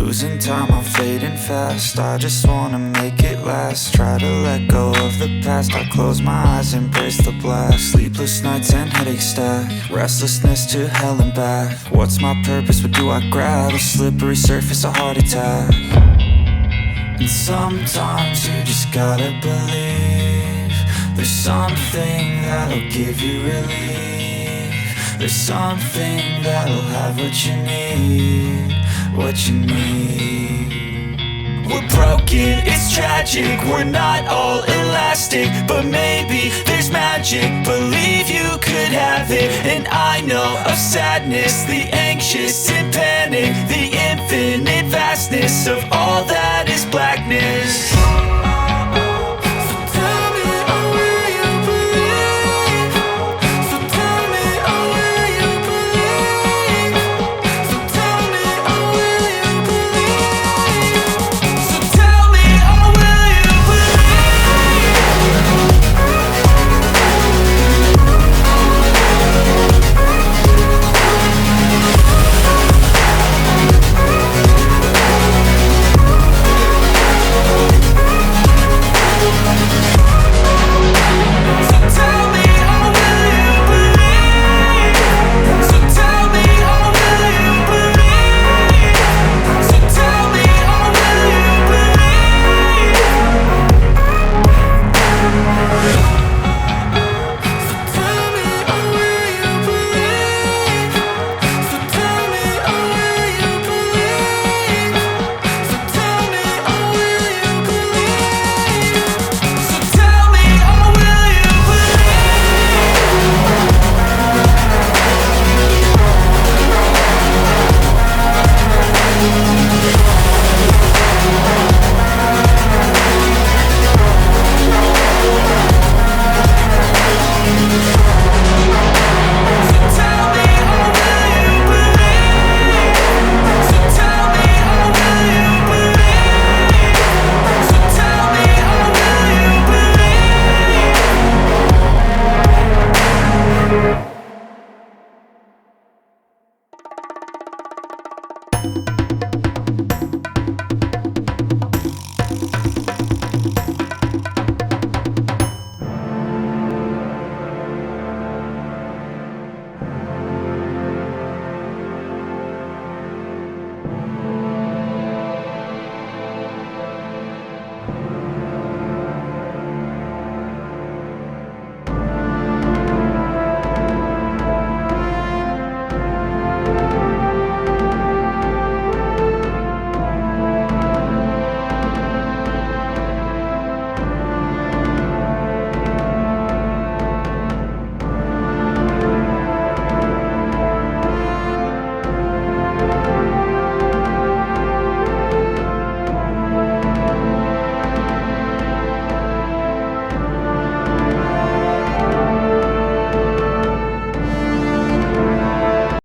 Losing time, I'm fading fast. I just wanna make it last. Try to let go of the past. I close my eyes, embrace the blast. Sleepless nights and headache stack. Restlessness to hell and back. What's my purpose, what do I grab? A slippery surface, a heart attack. And sometimes you just gotta believe there's something that'll give you relief. There's something that'll have what you need, what you need. We're broken, it's tragic, we're not all elastic, but maybe there's magic. Believe you could have it. And I know of sadness, the anxious and panic, the infinite vastness of all that